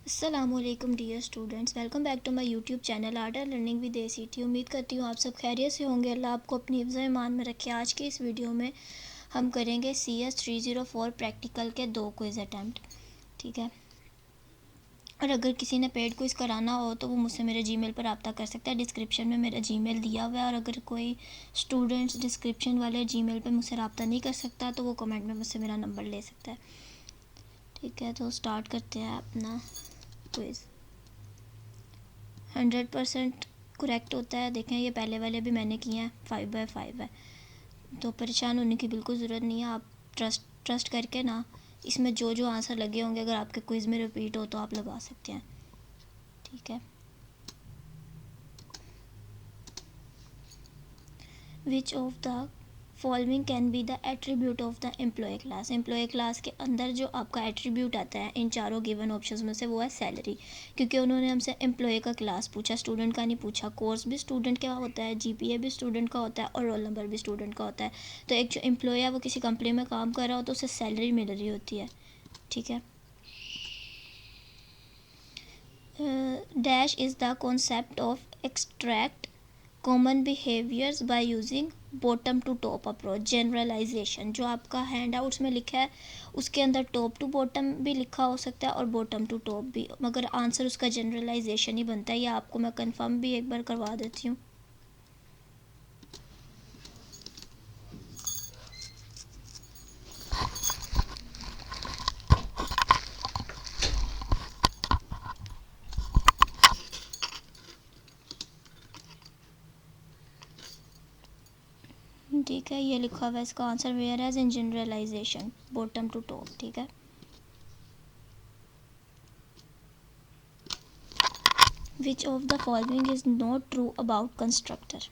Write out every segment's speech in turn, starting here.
अस्सलामुअलैकुम dear students, welcome back to my YouTube channel art and learning with ACT। उम्मीद करती हूँ आप सब खैरियत से होंगे। अल्लाह आपको अपनी हिफ्ज़ ईमान में रखे। आज के इस वीडियो में हम करेंगे CS 304 प्रैक्टिकल के 2 क्विज़ अटैम्प्ट। ठीक है, और अगर किसी ने पेड क्विज़ कराना हो तो वो मुझसे मेरे जीमेल पर रब्ता कर सकता है। डिस्क्रिप्शन में मेरा जीमेल दिया हुआ है, और अगर कोई स्टूडेंट्स डिस्क्रिप्शन वाले जीमेल पर मुझसे रब्ता नहीं कर सकता तो वो कमेंट में मुझसे मेरा नंबर ले सकता है। ठीक है, तो स्टार्ट करते हैं अपना क्विज़। 100% करेक्ट होता है। देखें, ये पहले वाले भी मैंने किए हैं, 5/5 है, तो परेशान होने की बिल्कुल ज़रूरत नहीं है। आप ट्रस्ट करके ना, इसमें जो जो आंसर लगे होंगे अगर आपके क्विज़ में रिपीट हो तो आप लगा सकते हैं। ठीक है, which of the following can be the attribute of the employee class. Employee class के अंदर जो आपका एट्रीब्यूट आता है इन चारों गिवन ऑप्शंस में से, वो है सैलरी। क्योंकि उन्होंने हमसे एम्प्लॉय का क्लास पूछा, स्टूडेंट का नहीं पूछा। कोर्स भी स्टूडेंट का होता है, GPA भी स्टूडेंट का होता है, और रोल नंबर भी स्टूडेंट का होता है। तो एक जो एम्प्लॉय है वो किसी कंपनी में काम कर रहा हो तो उसे सैलरी मिल रही होती है। ठीक है, dash is the concept of extract common behaviours by using bottom to top approach. Generalisation जो आपका हैंड आउट्स में लिखा है उसके अंदर टॉप टू बॉटम भी लिखा हो सकता है और बॉटम टू टॉप भी, मगर आंसर उसका जनरलाइजेशन ही बनता है। ये आपको मैं कंफर्म भी एक बार करवा देती हूँ। ठीक है, ये लिखा हुआ है इसका answer, whereas in generalisation bottom to top. ठीक है, which of the following is not true about constructor.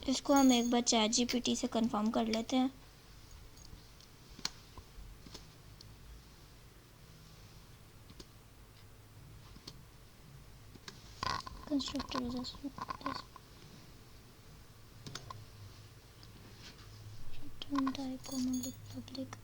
इसको हम एक बार ChatGPT से कंफर्म कर लेते हैं। Constructor is public.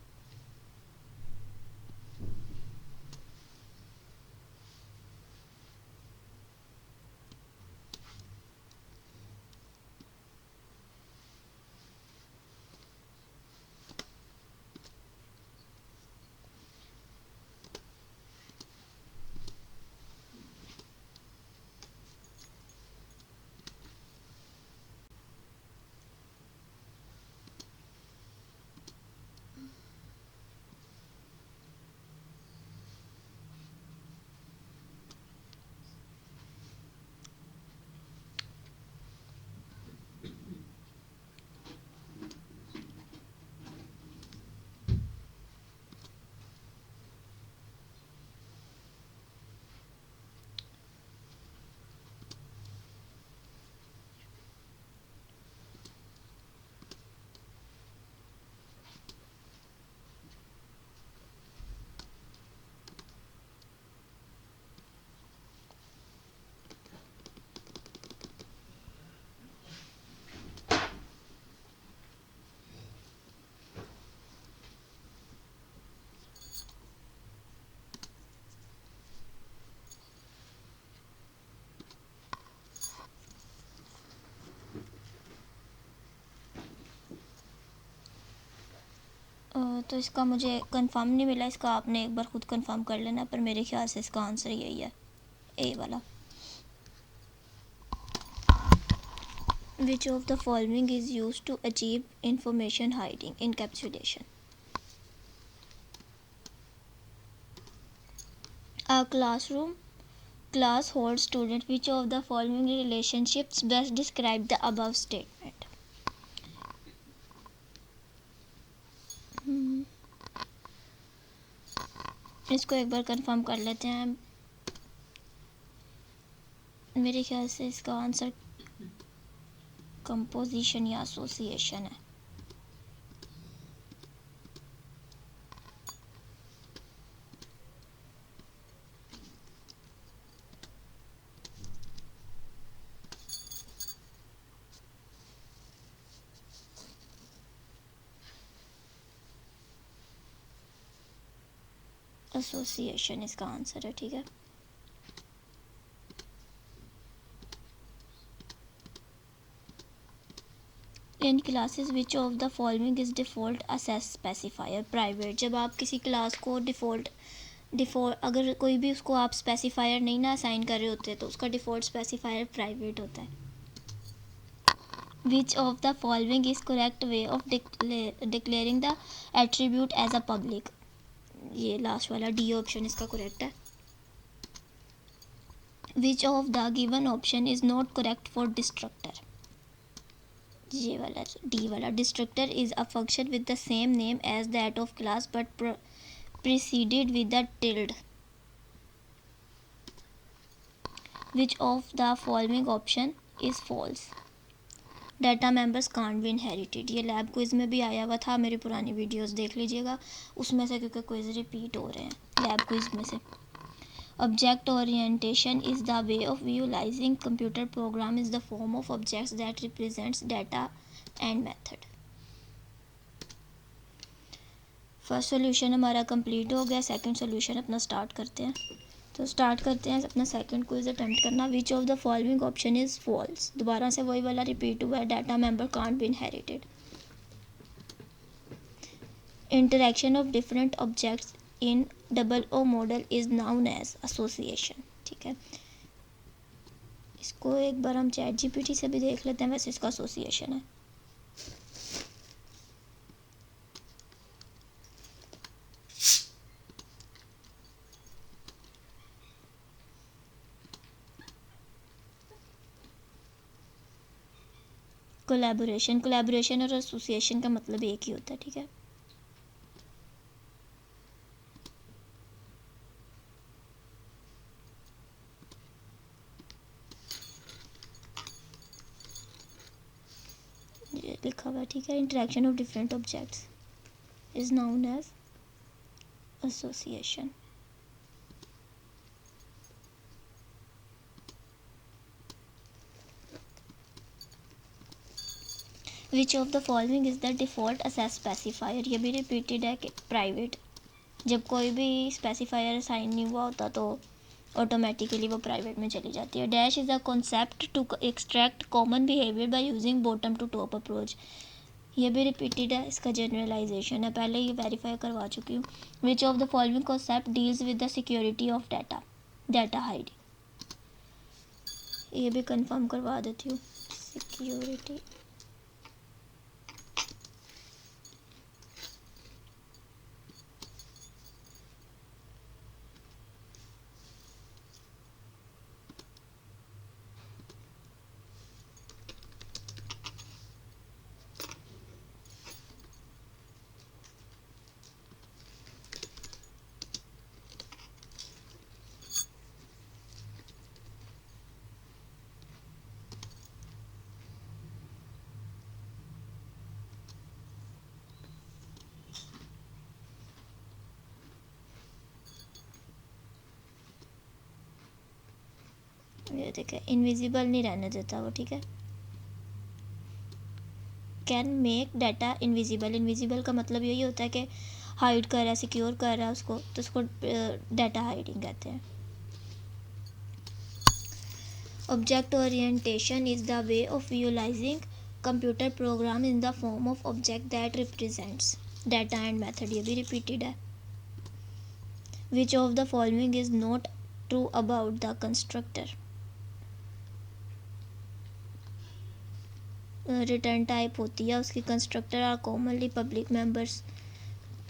तो इसका मुझे कंफर्म नहीं मिला, इसका आपने एक बार खुद कंफर्म कर लेना, पर मेरे ख्याल से इसका आंसर यही है, ए वाला। Which of the following is use to achieve information hiding encapsulation. A classroom class holds student, which of the following relationships best describe the above statement। इसको एक बार कंफर्म कर लेते हैं। मेरे ख्याल से इसका आंसर कंपोजिशन या एसोसिएशन है। एसोसिएशन इसका आंसर है, ठीक है। In classes which of the following is default access specifier private. जब आप किसी क्लास को डिफ़ॉल्ट अगर कोई भी उसको आप स्पेसिफायर नहीं ना असाइन कर रहे होते तो उसका डिफ़ॉल्ट स्पेसिफायर प्राइवेट होता है। Which of the following is correct way of declaring the attribute as a public. ये लास्ट वाला डी ऑप्शन इसका करेक्ट है। Which of the given option is not correct for destructor. ये वाला D वाला, destructor is a function with the same name as that of class but preceded with the tilde. Which of the following option is false? Data members can't be inherited. ये lab quiz में भी आया हुआ था, मेरी पुरानी videos देख लीजिएगा उसमें से, क्योंकि क्विज़ रिपीट हो रहे हैं लैब क्विज़ में से। Object orientation is the way of visualising computer programme is the form of objects that represents data and method. First solution हमारा कंप्लीट हो गया, सेकंड सोल्यूशन अपना स्टार्ट करते हैं। तो स्टार्ट करते हैं अपना सेकंड क्विज अटेम्प्ट करना। Which of the following option is false. दोबारा से वही वाला रिपीट हुआ है, data member can't be inherited. Interaction of different objects in OO model is known as association, ठीक है। इसको एक बार हम चैट GPT से भी देख लेते हैं, वैसे इसका एसोसिएशन है। कोलैबोरेशन और एसोसिएशन का मतलब एक ही होता है, ठीक है। ये लिखा हुआ है, ठीक है। Interaction of different objects is known as association. Which of the following is the default access specifier. ये भी रिपीटेड है कि प्राइवेट, जब कोई भी स्पेसिफायर असाइन नहीं हुआ होता तो ऑटोमेटिकली वो प्राइवेट में चली जाती है। Dash is a concept to extract common behaviour by using bottom to top approach. ये भी रिपीटेड है, इसका जनरलाइजेशन है, पहले ये वेरीफाई करवा चुकी हूँ। विच of the following concept deals with the security of data hiding. ये भी कंफर्म करवा देती हूँ, सिक्योरिटी। ये देखे, इनविजिबल नहीं रहने देता वो, ठीक है। Can make data invisible. Invisible का मतलब यही होता है कि हाइड कर रहा है, सिक्योर कर रहा है उसको, तो उसको डाटा हाइडिंग कहते हैं। Object orientation is the way of visualising computer program in the form of object that represents data and method. ये भी रिपीटेड है। Which of the following is not true about the constructor. Return type होती है उसकी। Constructor are commonly public members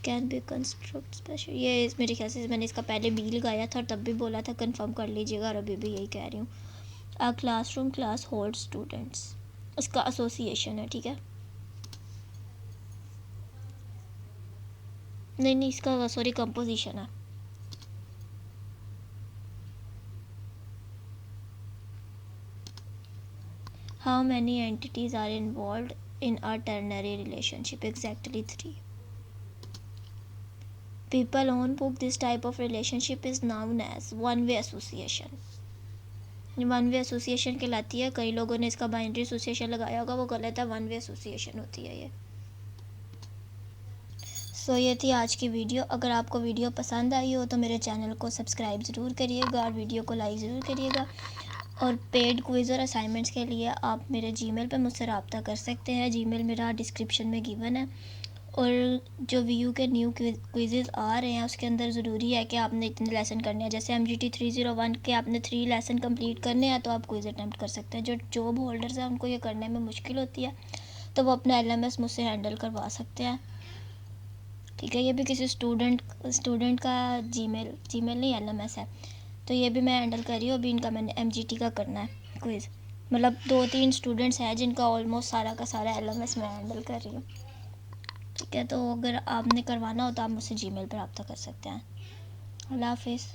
can be construct special. ये मेरे ख्याल से मैंने इसका पहले बी लगाया था, तब भी बोला था, कंफर्म कर लीजिएगा, और अभी भी यही कह रही हूँ। A classroom class hold students, इसका एसोसिएशन है, ठीक है। नहीं, इसका सॉरी कंपोजिशन है। How many entities are involve in a ternary relationship? Exactly 3। People on book this type of relationship is known as one way association। One way association कहलाती है। कई लोगों ने इसका बाइनरी एसोसिएशन लगाया होगा, वो गलत है, वन वे एसोसिएशन होती है ये। सो ये थी आज की वीडियो। अगर आपको वीडियो पसंद आई हो तो मेरे चैनल को सब्सक्राइब ज़रूर करिएगा और वीडियो को लाइक ज़रूर करिएगा। और पेड क्विज़ और असाइनमेंट्स के लिए आप मेरे जीमेल पर मुझसे रब्ता कर सकते हैं। जीमेल मेरा डिस्क्रिप्शन में गिवन है। और जो वीयू के न्यू क्विज़ेज़ आ रहे हैं उसके अंदर ज़रूरी है कि आपने इतने लेसन करने हैं। जैसे MGT 301 के आपने 3 लेसन कंप्लीट करने हैं तो आप क्विज़ अटैम्प्ट कर सकते हैं। जो जॉब होल्डर्स हैं उनको ये करने में मुश्किल होती है तो वो अपना LMS मुझसे हैंडल करवा सकते हैं। ठीक है, ये भी किसी स्टूडेंट का जीमेल नहीं LMS है, तो ये भी मैं हैंडल कर रही हूँ। अभी इनका मैंने MGT का करना है क्विज़। मतलब 2-3 स्टूडेंट्स हैं जिनका ऑलमोस्ट सारा का सारा LMS मैं हैंडल कर रही हूँ। ठीक है, तो अगर आपने करवाना हो तो आप मुझसे जीमेल पर रब्ता कर सकते हैं। अल्लाह हाफिज़।